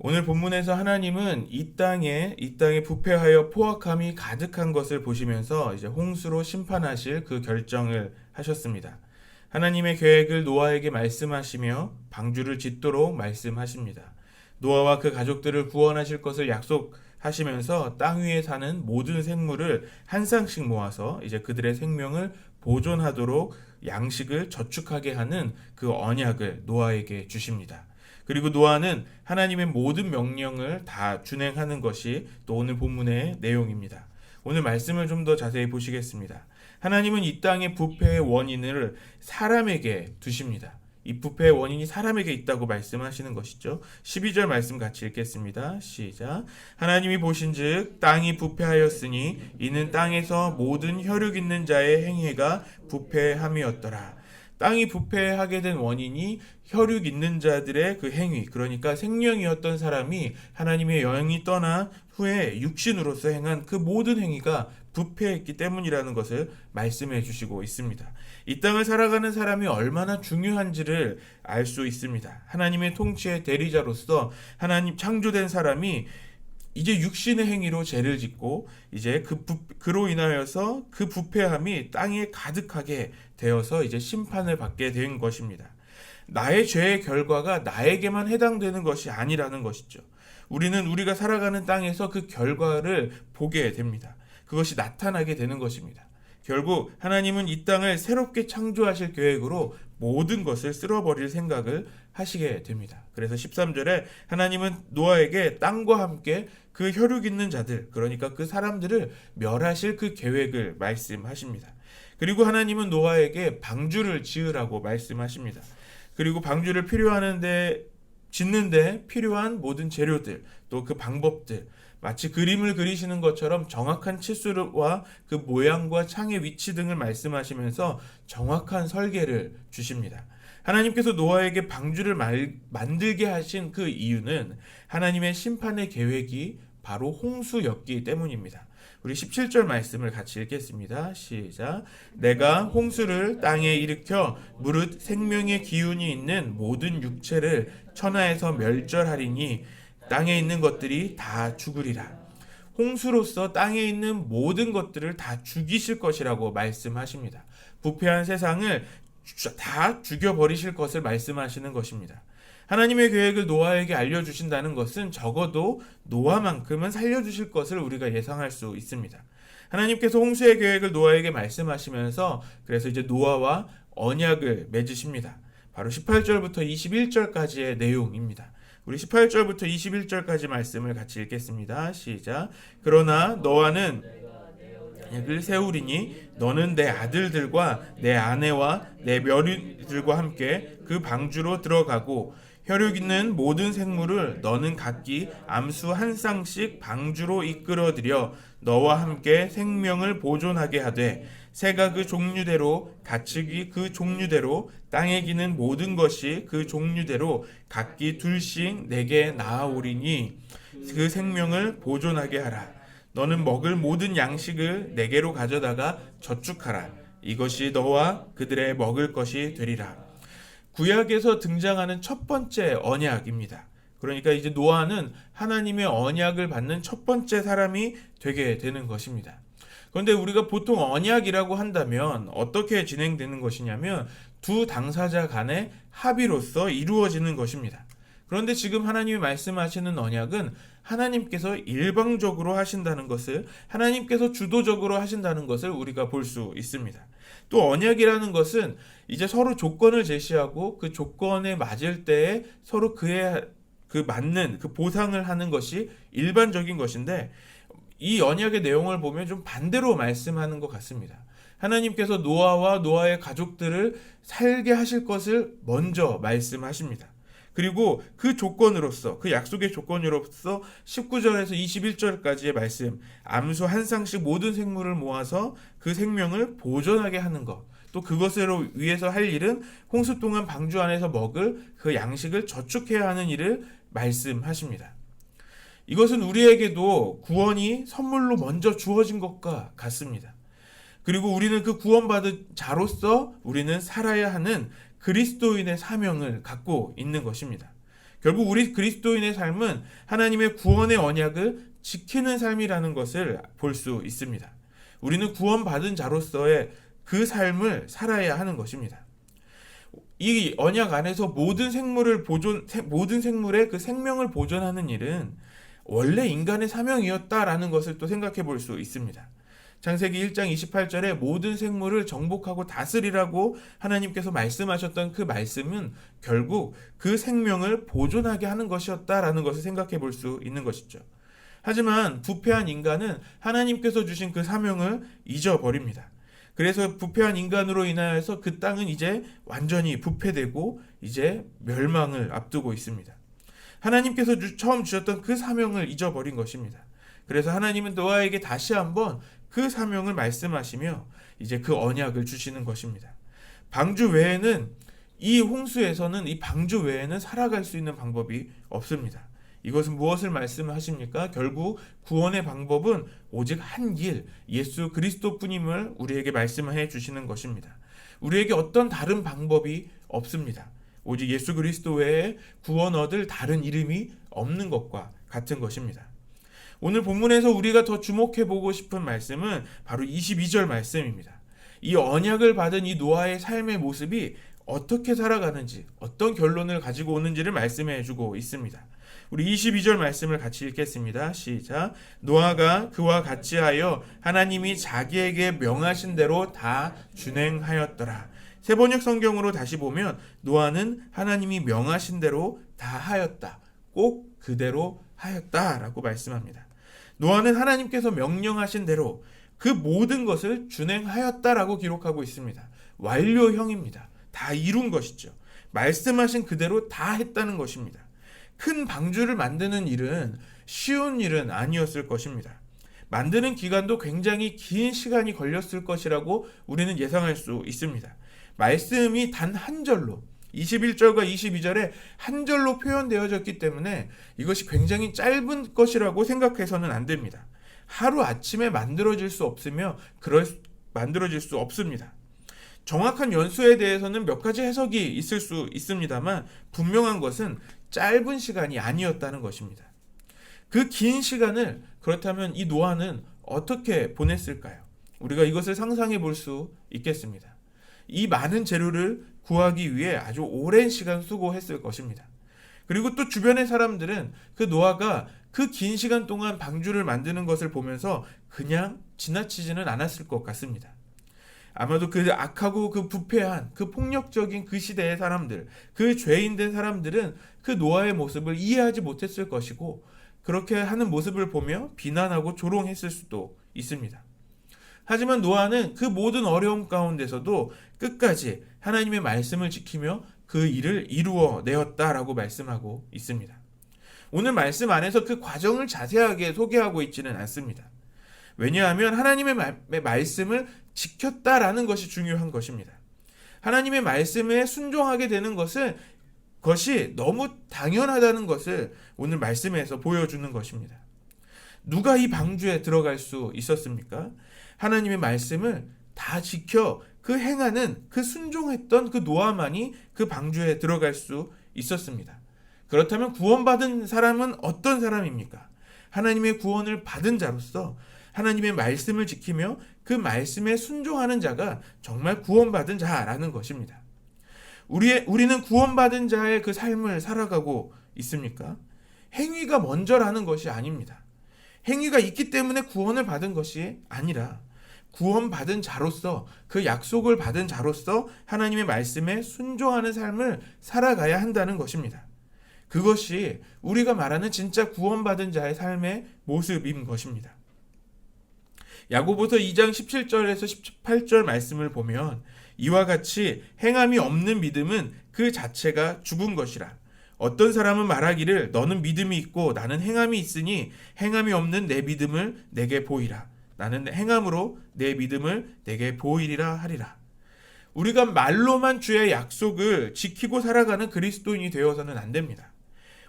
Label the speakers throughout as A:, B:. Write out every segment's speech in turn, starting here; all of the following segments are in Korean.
A: 오늘 본문에서 하나님은 이 땅에 부패하여 포악함이 가득한 것을 보시면서 이제 홍수로 심판하실 그 결정을 하셨습니다. 하나님의 계획을 노아에게 말씀하시며 방주를 짓도록 말씀하십니다. 노아와 그 가족들을 구원하실 것을 약속하시면서 땅 위에 사는 모든 생물을 한 쌍씩 모아서 이제 그들의 생명을 보존하도록 양식을 저축하게 하는 그 언약을 노아에게 주십니다. 그리고 노아는 하나님의 모든 명령을 다 준행하는 것이 또 오늘 본문의 내용입니다. 오늘 말씀을 좀 더 자세히 보시겠습니다. 하나님은 이 땅의 부패의 원인을 사람에게 두십니다. 이 부패의 원인이 사람에게 있다고 말씀하시는 것이죠. 12절 말씀 같이 읽겠습니다. 시작. 하나님이 보신즉 땅이 부패하였으니 이는 땅에서 모든 혈육 있는 자의 행위가 부패함이었더라. 땅이 부패하게 된 원인이 혈육 있는 자들의 그 행위, 그러니까 생명이었던 사람이 하나님의 영이 떠나 후에 육신으로서 행한 그 모든 행위가 부패했기 때문이라는 것을 말씀해 주시고 있습니다. 이 땅을 살아가는 사람이 얼마나 중요한지를 알 수 있습니다. 하나님의 통치의 대리자로서 하나님 창조된 사람이 이제 육신의 행위로 죄를 짓고 이제 그로 인하여서 그 부패함이 땅에 가득하게 되어서 이제 심판을 받게 된 것입니다. 나의 죄의 결과가 나에게만 해당되는 것이 아니라는 것이죠. 우리는 우리가 살아가는 땅에서 그 결과를 보게 됩니다. 그것이 나타나게 되는 것입니다. 결국 하나님은 이 땅을 새롭게 창조하실 계획으로 모든 것을 쓸어버릴 생각을 하시게 됩니다. 그래서 13절에 하나님은 노아에게 땅과 함께 그 혈육 있는 자들, 그러니까 그 사람들을 멸하실 그 계획을 말씀하십니다. 그리고 하나님은 노아에게 방주를 지으라고 말씀하십니다. 그리고 방주를 짓는데 필요한 모든 재료들, 또 그 방법들, 마치 그림을 그리시는 것처럼 정확한 치수와 그 모양과 창의 위치 등을 말씀하시면서 정확한 설계를 주십니다. 하나님께서 노아에게 방주를 만들게 하신 그 이유는 하나님의 심판의 계획이 바로 홍수였기 때문입니다. 우리 17절 말씀을 같이 읽겠습니다. 시작. 내가 홍수를 땅에 일으켜 무릇 생명의 기운이 있는 모든 육체를 천하에서 멸절하리니 땅에 있는 것들이 다 죽으리라. 홍수로서 땅에 있는 모든 것들을 다 죽이실 것이라고 말씀하십니다. 부패한 세상을 다 죽여버리실 것을 말씀하시는 것입니다. 하나님의 계획을 노아에게 알려주신다는 것은 적어도 노아만큼은 살려주실 것을 우리가 예상할 수 있습니다. 하나님께서 홍수의 계획을 노아에게 말씀하시면서 그래서 이제 노아와 언약을 맺으십니다. 바로 18절부터 21절까지의 내용입니다. 우리 18절부터 21절까지 말씀을 같이 읽겠습니다. 시작. 그러나 너와는 약을 세우리니 너는 내 아들들과 내 아내와 내 며느리들과 함께 그 방주로 들어가고 혈육 있는 모든 생물을 너는 각기 암수 한 쌍씩 방주로 이끌어들여 너와 함께 생명을 보존하게 하되 새가 그 종류대로 가축이 그 종류대로 땅에 기는 모든 것이 그 종류대로 각기 둘씩 내게 나아오리니 그 생명을 보존하게 하라. 너는 먹을 모든 양식을 내게로 가져다가 저축하라. 이것이 너와 그들의 먹을 것이 되리라. 구약에서 등장하는 첫 번째 언약입니다. 그러니까 이제 노아는 하나님의 언약을 받는 첫 번째 사람이 되게 되는 것입니다. 그런데 우리가 보통 언약이라고 한다면 어떻게 진행되는 것이냐면 두 당사자 간의 합의로서 이루어지는 것입니다. 그런데 지금 하나님이 말씀하시는 언약은 하나님께서 일방적으로 하신다는 것을, 하나님께서 주도적으로 하신다는 것을 우리가 볼 수 있습니다. 또 언약이라는 것은 이제 서로 조건을 제시하고 그 조건에 맞을 때에 서로 그 맞는 그 보상을 하는 것이 일반적인 것인데, 이 언약의 내용을 보면 좀 반대로 말씀하는 것 같습니다. 하나님께서 노아와 노아의 가족들을 살게 하실 것을 먼저 말씀하십니다. 그리고 그 조건으로서, 그 약속의 조건으로서 19절에서 21절까지의 말씀, 암수 한 쌍씩 모든 생물을 모아서 그 생명을 보존하게 하는 것, 또 그것으로 위해서 할 일은 홍수 동안 방주 안에서 먹을 그 양식을 저축해야 하는 일을 말씀하십니다. 이것은 우리에게도 구원이 선물로 먼저 주어진 것과 같습니다. 그리고 우리는 그 구원받은 자로서 우리는 살아야 하는 그리스도인의 사명을 갖고 있는 것입니다. 결국 우리 그리스도인의 삶은 하나님의 구원의 언약을 지키는 삶이라는 것을 볼 수 있습니다. 우리는 구원받은 자로서의 그 삶을 살아야 하는 것입니다. 이 언약 안에서 모든 생물의 그 생명을 보존하는 일은 원래 인간의 사명이었다라는 것을 또 생각해 볼 수 있습니다. 창세기 1장 28절에 모든 생물을 정복하고 다스리라고 하나님께서 말씀하셨던 그 말씀은 결국 그 생명을 보존하게 하는 것이었다라는 것을 생각해 볼 수 있는 것이죠. 하지만 부패한 인간은 하나님께서 주신 그 사명을 잊어버립니다. 그래서 부패한 인간으로 인하여서 그 땅은 이제 완전히 부패되고 이제 멸망을 앞두고 있습니다. 하나님께서 처음 주셨던 그 사명을 잊어버린 것입니다. 그래서 하나님은 노아에게 다시 한번 그 사명을 말씀하시며 이제 그 언약을 주시는 것입니다. 방주 외에는 이 홍수에서는 이 방주 외에는 살아갈 수 있는 방법이 없습니다. 이것은 무엇을 말씀하십니까? 결국 구원의 방법은 오직 한 길, 예수 그리스도뿐임을 우리에게 말씀해 주시는 것입니다. 우리에게 어떤 다른 방법이 없습니다. 오직 예수 그리스도 외에 구원 얻을 다른 이름이 없는 것과 같은 것입니다. 오늘 본문에서 우리가 더 주목해 보고 싶은 말씀은 바로 22절 말씀입니다. 이 언약을 받은 이 노아의 삶의 모습이 어떻게 살아가는지, 어떤 결론을 가지고 오는지를 말씀해 주고 있습니다. 우리 22절 말씀을 같이 읽겠습니다. 시작. 노아가 그와 같이 하여 하나님이 자기에게 명하신 대로 다 준행하였더라. 세번역 성경으로 다시 보면 노아는 하나님이 명하신 대로 다 하였다. 꼭 그대로 하였다라고 말씀합니다. 노아는 하나님께서 명령하신 대로 그 모든 것을 준행하였다라고 기록하고 있습니다. 완료형입니다. 다 이룬 것이죠. 말씀하신 그대로 다 했다는 것입니다. 큰 방주를 만드는 일은 쉬운 일은 아니었을 것입니다. 만드는 기간도 굉장히 긴 시간이 걸렸을 것이라고 우리는 예상할 수 있습니다. 말씀이 단 한 절로 21절과 22절에 한 절로 표현되어졌기 때문에 이것이 굉장히 짧은 것이라고 생각해서는 안 됩니다. 하루 아침에 만들어질 수 없으며 만들어질 수 없습니다. 정확한 연수에 대해서는 몇 가지 해석이 있을 수 있습니다만 분명한 것은 짧은 시간이 아니었다는 것입니다. 그 긴 시간을 그렇다면 이 노아는 어떻게 보냈을까요? 우리가 이것을 상상해 볼 수 있겠습니다. 이 많은 재료를 구하기 위해 아주 오랜 시간 수고했을 것입니다. 그리고 또 주변의 사람들은 그 노아가 그 긴 시간 동안 방주를 만드는 것을 보면서 그냥 지나치지는 않았을 것 같습니다. 아마도 그 악하고 그 부패한 그 폭력적인 그 시대의 사람들, 그 죄인된 사람들은 그 노아의 모습을 이해하지 못했을 것이고 그렇게 하는 모습을 보며 비난하고 조롱했을 수도 있습니다. 하지만 노아는 그 모든 어려움 가운데서도 끝까지 하나님의 말씀을 지키며 그 일을 이루어 내었다라고 말씀하고 있습니다. 오늘 말씀 안에서 그 과정을 자세하게 소개하고 있지는 않습니다. 왜냐하면 하나님의 말씀을 지켰다라는 것이 중요한 것입니다. 하나님의 말씀에 순종하게 되는 것이 너무 당연하다는 것을 오늘 말씀에서 보여주는 것입니다. 누가 이 방주에 들어갈 수 있었습니까? 하나님의 말씀을 다 지켜 그 행하는 그 순종했던 그 노아만이 그 방주에 들어갈 수 있었습니다. 그렇다면 구원받은 사람은 어떤 사람입니까? 하나님의 구원을 받은 자로서 하나님의 말씀을 지키며 그 말씀에 순종하는 자가 정말 구원받은 자라는 것입니다. 우리는 구원받은 자의 그 삶을 살아가고 있습니까? 행위가 먼저라는 것이 아닙니다. 행위가 있기 때문에 구원을 받은 것이 아니라 구원받은 자로서 그 약속을 받은 자로서 하나님의 말씀에 순종하는 삶을 살아가야 한다는 것입니다. 그것이 우리가 말하는 진짜 구원받은 자의 삶의 모습인 것입니다. 야고보서 2장 17절에서 18절 말씀을 보면 이와 같이 행함이 없는 믿음은 그 자체가 죽은 것이라. 어떤 사람은 말하기를 너는 믿음이 있고 나는 행함이 있으니 행함이 없는 내 믿음을 내게 보이라. 나는 행함으로 내 믿음을 내게 보이리라 하리라. 우리가 말로만 주의 약속을 지키고 살아가는 그리스도인이 되어서는 안 됩니다.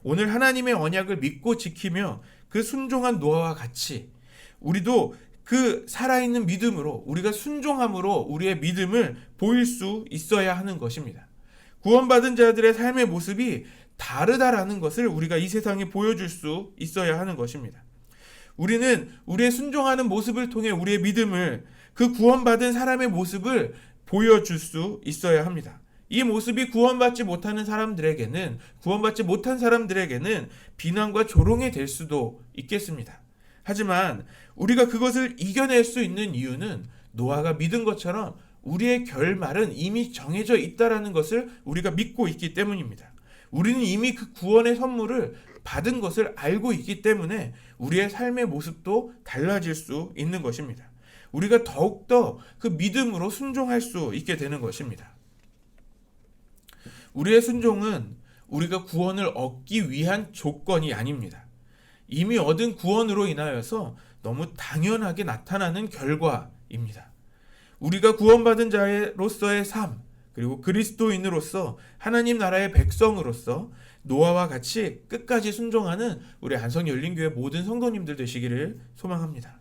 A: 오늘 하나님의 언약을 믿고 지키며 그 순종한 노아와 같이 우리도 그 살아있는 믿음으로 우리가 순종함으로 우리의 믿음을 보일 수 있어야 하는 것입니다. 구원받은 자들의 삶의 모습이 다르다라는 것을 우리가 이 세상에 보여줄 수 있어야 하는 것입니다. 우리는 우리의 순종하는 모습을 통해 우리의 믿음을, 그 구원받은 사람의 모습을 보여줄 수 있어야 합니다. 이 모습이 구원받지 못한 사람들에게는 비난과 조롱이 될 수도 있겠습니다. 하지만 우리가 그것을 이겨낼 수 있는 이유는 노아가 믿은 것처럼 우리의 결말은 이미 정해져 있다라는 것을 우리가 믿고 있기 때문입니다. 우리는 이미 그 구원의 선물을 받은 것을 알고 있기 때문에 우리의 삶의 모습도 달라질 수 있는 것입니다. 우리가 더욱더 그 믿음으로 순종할 수 있게 되는 것입니다. 우리의 순종은 우리가 구원을 얻기 위한 조건이 아닙니다. 이미 얻은 구원으로 인하여서 너무 당연하게 나타나는 결과입니다. 우리가 구원받은 자로서의 삶, 그리고 그리스도인으로서 하나님 나라의 백성으로서 노아와 같이 끝까지 순종하는 우리 안성열린교회 모든 성도님들 되시기를 소망합니다.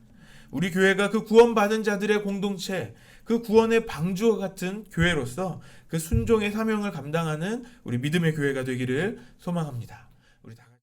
A: 우리 교회가 그 구원받은 자들의 공동체, 그 구원의 방주와 같은 교회로서 그 순종의 사명을 감당하는 우리 믿음의 교회가 되기를 소망합니다. 우리 다